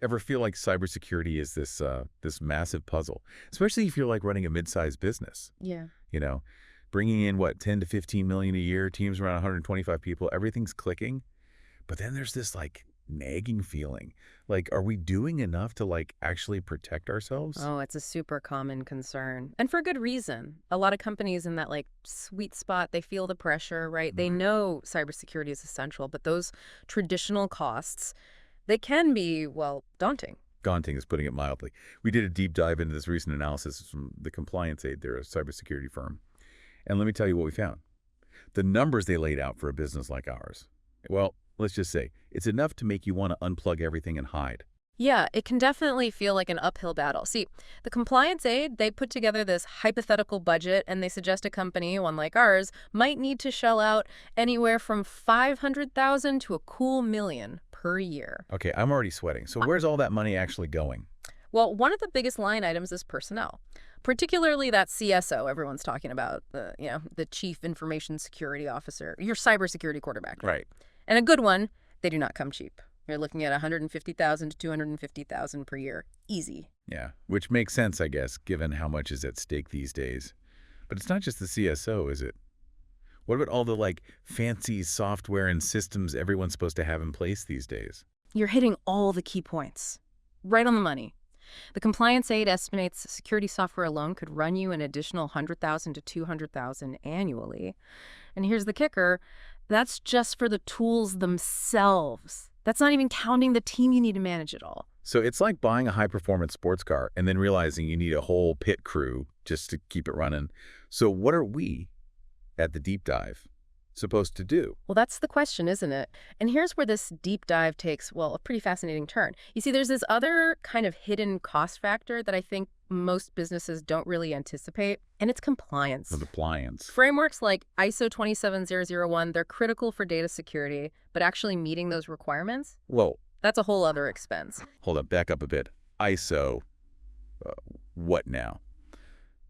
Ever feel like cybersecurity is this massive puzzle, especially if you're like running a mid-sized business? Yeah. You know, bringing in what 10 to 15 million a year, teams around 125 people, everything's clicking. But then there's this like nagging feeling, like, are we doing enough to like actually protect ourselves? Oh, it's a super common concern. And for good reason. A lot of companies in that like sweet spot, they feel the pressure, right? They know cybersecurity is essential, but those traditional costs, they can be, well, daunting. Daunting is putting it mildly. We did a deep dive into this recent analysis from TheComplianceAide. They're a cybersecurity firm. And let me tell you what we found. The numbers they laid out for a business like ours, well, let's just say it's enough to make you want to unplug everything and hide. Yeah, it can definitely feel like an uphill battle. See, the Compliance Aid, they put together this hypothetical budget and they suggest a company, one like ours, might need to shell out anywhere from 500,000 to a cool million per year. Okay, I'm already sweating. So where's all that money actually going? Well, one of the biggest line items is personnel, particularly that CSO everyone's talking about, the Chief Information Security Officer, your cybersecurity quarterback. Right. And a good one, they do not come cheap. You're looking at 150,000 to 250,000 per year. Easy. Yeah, which makes sense, I guess, given how much is at stake these days. But it's not just the CSO, is it? What about all the, like, fancy software and systems everyone's supposed to have in place these days? You're hitting all the key points. Right on the money. The Compliance Aid estimates security software alone could run you an additional 100,000 to 200,000 annually. And here's the kicker. That's just for the tools themselves. That's not even counting the team you need to manage it all. So it's like buying a high-performance sports car and then realizing you need a whole pit crew just to keep it running. So what are we, at the deep dive, supposed to do? Well, that's the question, isn't it? And here's where this deep dive takes, well, a pretty fascinating turn. You see, there's this other kind of hidden cost factor that I think most businesses don't really anticipate, and it's compliance. The compliance. Frameworks like ISO 27001, they're critical for data security, but actually meeting those requirements, Whoa, that's a whole other expense. hold up, back up a bit. ISO, what now?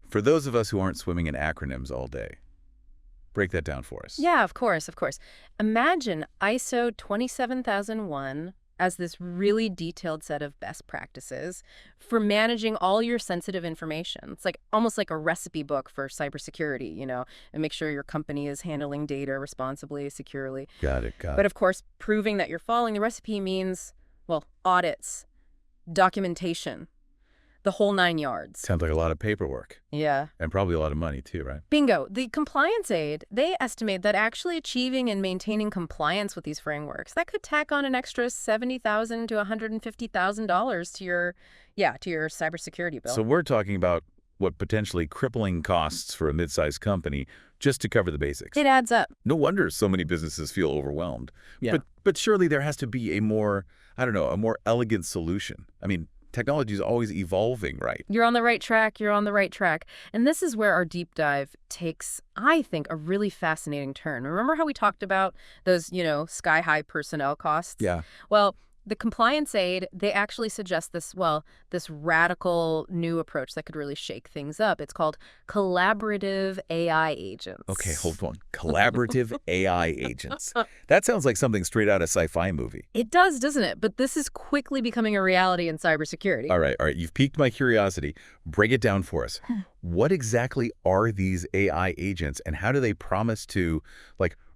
For those of us who aren't swimming in acronyms all day, break that down for us. Yeah, of course, of course. Imagine ISO 27001 as this really detailed set of best practices for managing all your sensitive information. It's like almost like a recipe book for cybersecurity, and make sure your company is handling data responsibly, securely. Got it. But of course, proving that you're following the recipe means, well, audits, documentation, the whole 9 yards. Sounds like a lot of paperwork. Yeah. And probably a lot of money too, right? Bingo. The Compliance Aid, they estimate that actually achieving and maintaining compliance with these frameworks, that could tack on an extra $70,000 to $150,000 to your cybersecurity bill. So we're talking about what potentially crippling costs for a mid-sized company just to cover the basics. It adds up. No wonder so many businesses feel overwhelmed. Yeah. But surely there has to be a more elegant solution. I mean, technology is always evolving, right? You're on the right track. You're on the right track. And this is where our deep dive takes, I think, a really fascinating turn. Remember how we talked about those, sky-high personnel costs? Yeah. Well, the Compliance Aid, they actually suggest this radical new approach that could really shake things up. It's called collaborative AI agents. Okay, hold on. Collaborative AI agents. That sounds like something straight out of a sci-fi movie. It does, doesn't it? But this is quickly becoming a reality in cybersecurity. All right. You've piqued my curiosity. Break it down for us. What exactly are these AI agents and how do they promise to,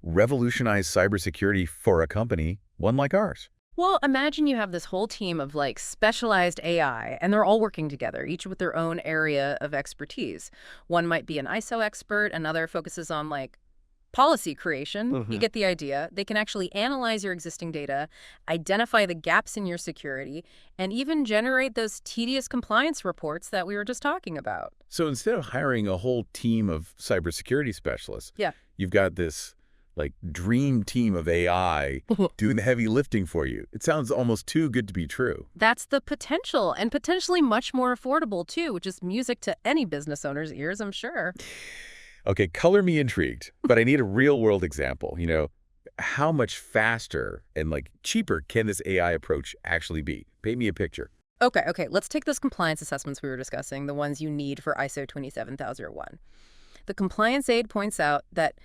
revolutionize cybersecurity for a company, one like ours? Well, imagine you have this whole team of specialized AI, and they're all working together, each with their own area of expertise. One might be an ISO expert, another focuses on policy creation. You get the idea. They can actually analyze your existing data, identify the gaps in your security, and even generate those tedious compliance reports that we were just talking about. So instead of hiring a whole team of cybersecurity specialists, yeah, you've got this dream team of AI doing the heavy lifting for you. It sounds almost too good to be true. That's the potential, and potentially much more affordable too, which is music to any business owner's ears, I'm sure. Okay, color me intrigued, but I need a real-world example. How much faster and cheaper can this AI approach actually be? Paint me a picture. Okay, let's take those compliance assessments we were discussing, the ones you need for ISO 27001. The Compliance Aid points out that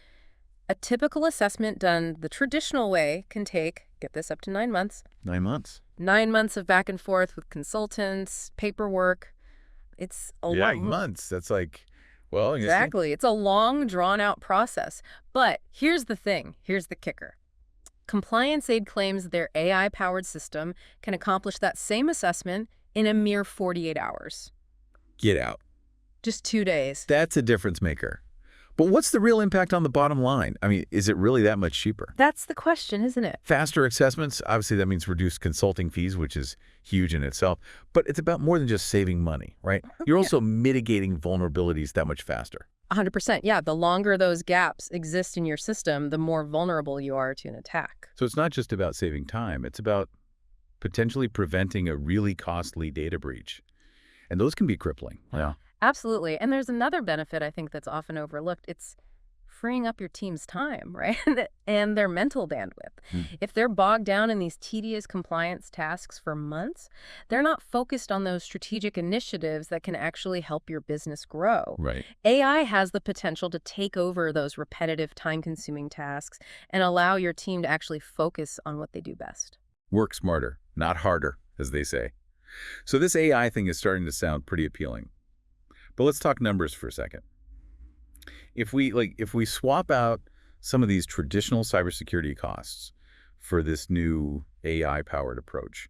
a typical assessment done the traditional way can take, get this, up to 9 months. 9 months. 9 months of back and forth with consultants, paperwork. It's a Yeah, lot. months. That's like, well, I guess Exactly. It's a long, drawn-out process. But here's the thing. Here's the kicker. ComplianceAide claims their AI-powered system can accomplish that same assessment in a mere 48 hours. get out. Just 2 days. That's a difference maker. But what's the real impact on the bottom line? I mean, is it really that much cheaper? That's the question, isn't it? Faster assessments, obviously that means reduced consulting fees, which is huge in itself. But it's about more than just saving money, right? You're also mitigating vulnerabilities that much faster. 100%. Yeah, the longer those gaps exist in your system, the more vulnerable you are to an attack. So it's not just about saving time. It's about potentially preventing a really costly data breach. And those can be crippling. Yeah. Absolutely. And there's another benefit I think that's often overlooked. It's freeing up your team's time, right? And their mental bandwidth. If they're bogged down in these tedious compliance tasks for months, they're not focused on those strategic initiatives that can actually help your business grow. Right. AI has the potential to take over those repetitive, time-consuming tasks and allow your team to actually focus on what they do best. Work smarter, not harder, as they say. So this AI thing is starting to sound pretty appealing. But let's talk numbers for a second. If we swap out some of these traditional cybersecurity costs for this new AI-powered approach,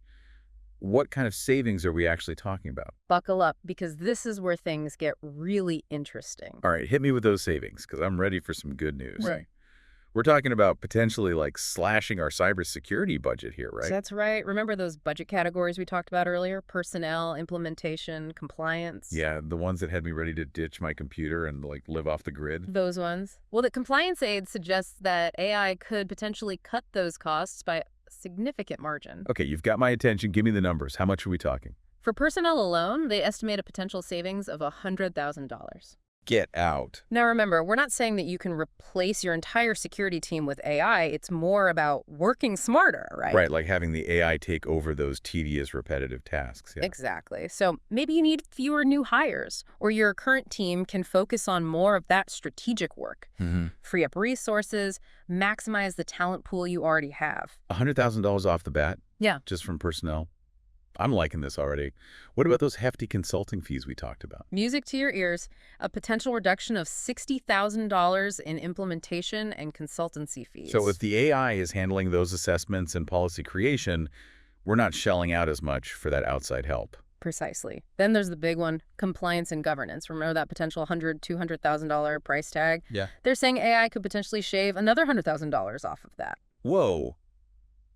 what kind of savings are we actually talking about? Buckle up, because this is where things get really interesting. All right, hit me with those savings, because I'm ready for some good news. Right. We're talking about potentially like slashing our cybersecurity budget here, right? That's right. Remember those budget categories we talked about earlier? Personnel, implementation, compliance. Yeah, the ones that had me ready to ditch my computer and like live off the grid. Those ones. Well, the ComplianceAide suggests that AI could potentially cut those costs by a significant margin. Okay, you've got my attention. Give me the numbers. How much are we talking? For personnel alone, they estimate a potential savings of $100,000. Get out. Now remember, we're not saying that you can replace your entire security team with AI. It's more about working smarter, right? Right, like having the AI take over those tedious, repetitive tasks. Yeah. Exactly. So maybe you need fewer new hires, or your current team can focus on more of that strategic work. Free up resources, maximize the talent pool you already have. $100,000 off the bat? Yeah. Just from personnel? I'm liking this already. What about those hefty consulting fees we talked about? Music to your ears, a potential reduction of $60,000 in implementation and consultancy fees. So if the AI is handling those assessments and policy creation, we're not shelling out as much for that outside help. Precisely. Then there's the big one, compliance and governance. Remember that potential $100,000, $200,000 price tag? Yeah. They're saying AI could potentially shave another $100,000 off of that. Whoa.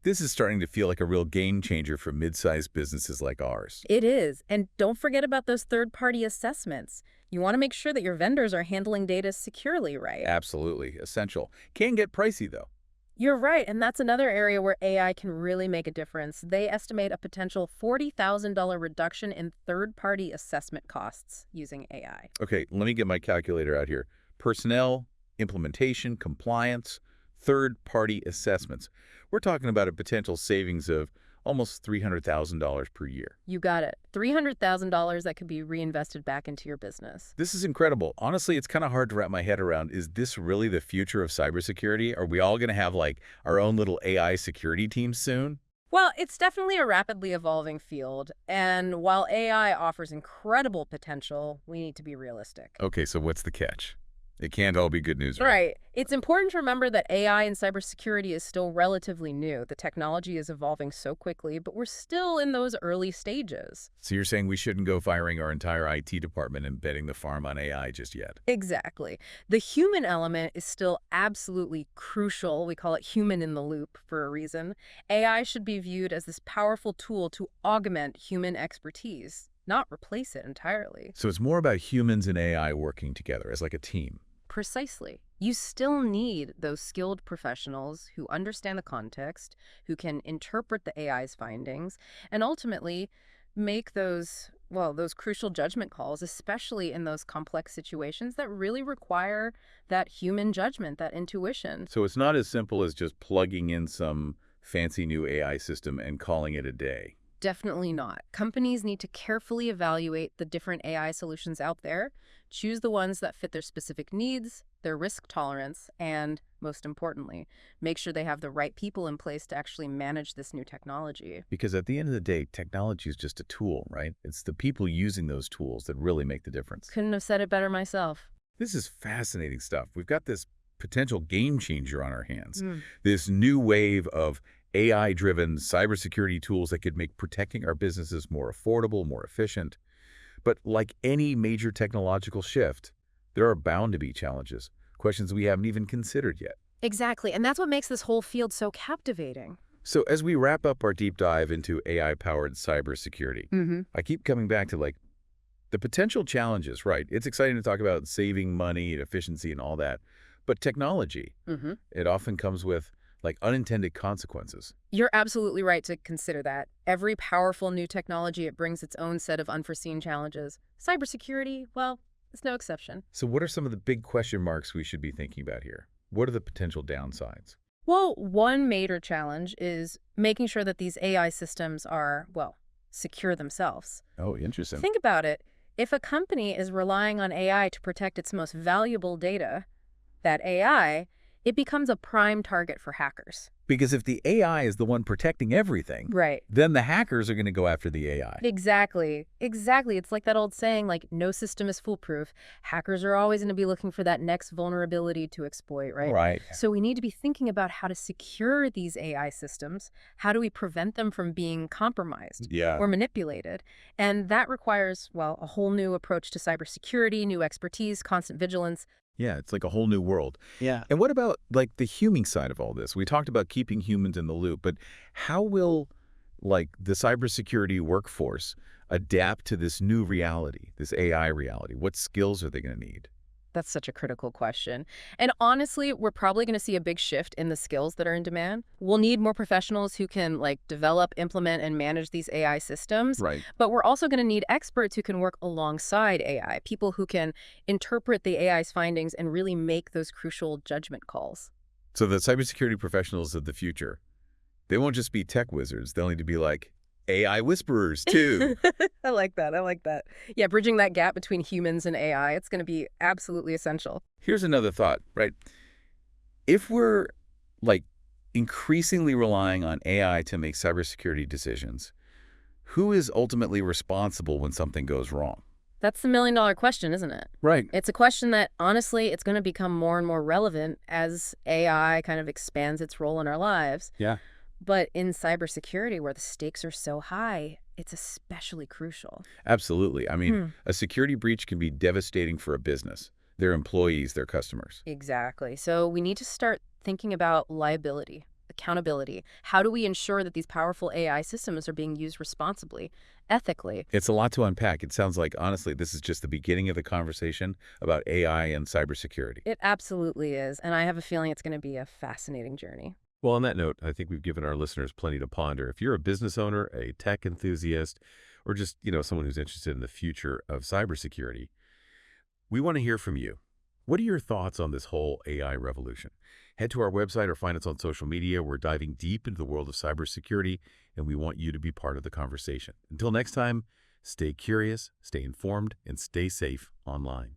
This is starting to feel like a real game changer for mid-sized businesses like ours. It is. And don't forget about those third-party assessments. You want to make sure that your vendors are handling data securely, right? Absolutely. Essential. Can get pricey, though. You're right, and that's another area where AI can really make a difference. They estimate a potential $40,000 reduction in third-party assessment costs using AI. Okay, let me get my calculator out here. Personnel, implementation, compliance, third-party assessments. We're talking about a potential savings of almost $300,000 per year. You got it. $300,000 that could be reinvested back into your business. This is incredible. Honestly, it's kind of hard to wrap my head around. Is this really the future of cybersecurity? Are we all going to have like our own little AI security team soon? Well, it's definitely a rapidly evolving field, and while AI offers incredible potential, we need to be realistic. Okay, so what's the catch? It can't all be good news, right? Right. It's important to remember that AI and cybersecurity is still relatively new. The technology is evolving so quickly, but we're still in those early stages. So you're saying we shouldn't go firing our entire IT department and betting the farm on AI just yet? Exactly. The human element is still absolutely crucial. We call it human in the loop for a reason. AI should be viewed as this powerful tool to augment human expertise, not replace it entirely. So it's more about humans and AI working together as like a team. Precisely. You still need those skilled professionals who understand the context, who can interpret the AI's findings, and ultimately make those crucial judgment calls, especially in those complex situations that really require that human judgment, that intuition. So it's not as simple as just plugging in some fancy new AI system and calling it a day. Definitely not. Companies need to carefully evaluate the different AI solutions out there, choose the ones that fit their specific needs, their risk tolerance, and, most importantly, make sure they have the right people in place to actually manage this new technology. Because at the end of the day, technology is just a tool, right? It's the people using those tools that really make the difference. Couldn't have said it better myself. This is fascinating stuff. We've got this potential game changer on our hands. Mm. This new wave of AI-driven cybersecurity tools that could make protecting our businesses more affordable, more efficient. But like any major technological shift, there are bound to be challenges, questions we haven't even considered yet. Exactly, and that's what makes this whole field so captivating. So as we wrap up our deep dive into AI-powered cybersecurity, Mm-hmm. I keep coming back to the potential challenges, right? It's exciting to talk about saving money and efficiency and all that. But technology, Mm-hmm. it often comes with unintended consequences. You're absolutely right to consider that. Every powerful new technology, it brings its own set of unforeseen challenges. Cybersecurity, well, it's no exception. So what are some of the big question marks we should be thinking about here? What are the potential downsides? Well, one major challenge is making sure that these AI systems are, well, secure themselves. Oh, interesting. Think about it. If a company is relying on AI to protect its most valuable data, that AI, it becomes a prime target for hackers. Because if the AI is the one protecting everything, Right. then the hackers are going to go after the AI. Exactly. Exactly. It's like that old saying, like, no system is foolproof. Hackers are always going to be looking for that next vulnerability to exploit, right? Right. So we need to be thinking about how to secure these AI systems. How do we prevent them from being compromised Yeah. or manipulated? And that requires, well, a whole new approach to cybersecurity, new expertise, constant vigilance. Yeah, it's like a whole new world. Yeah. And what about the human side of all this? We talked about keeping humans in the loop, but how will the cybersecurity workforce adapt to this new reality, this AI reality? What skills are they going to need? That's such a critical question. And honestly, we're probably going to see a big shift in the skills that are in demand. We'll need more professionals who can develop, implement, and manage these AI systems. Right. But we're also going to need experts who can work alongside AI, people who can interpret the AI's findings and really make those crucial judgment calls. So the cybersecurity professionals of the future, they won't just be tech wizards. They'll need to be AI whisperers too. I like that. I like that. Yeah, bridging that gap between humans and AI, it's going to be absolutely essential. Here's another thought, right? If we're increasingly relying on AI to make cybersecurity decisions, who is ultimately responsible when something goes wrong? That's the million-dollar question, isn't it? Right. It's a question that, honestly, it's going to become more and more relevant as AI kind of expands its role in our lives. Yeah. But in cybersecurity, where the stakes are so high, it's especially crucial. Absolutely. I mean, a security breach can be devastating for a business, their employees, their customers. Exactly. So we need to start thinking about liability, accountability. How do we ensure that these powerful AI systems are being used responsibly, ethically? It's a lot to unpack. It sounds like, honestly, this is just the beginning of the conversation about AI and cybersecurity. It absolutely is. And I have a feeling it's going to be a fascinating journey. Well, on that note, I think we've given our listeners plenty to ponder. If you're a business owner, a tech enthusiast, or just, someone who's interested in the future of cybersecurity, we want to hear from you. What are your thoughts on this whole AI revolution? Head to our website or find us on social media. We're diving deep into the world of cybersecurity, and we want you to be part of the conversation. Until next time, stay curious, stay informed, and stay safe online.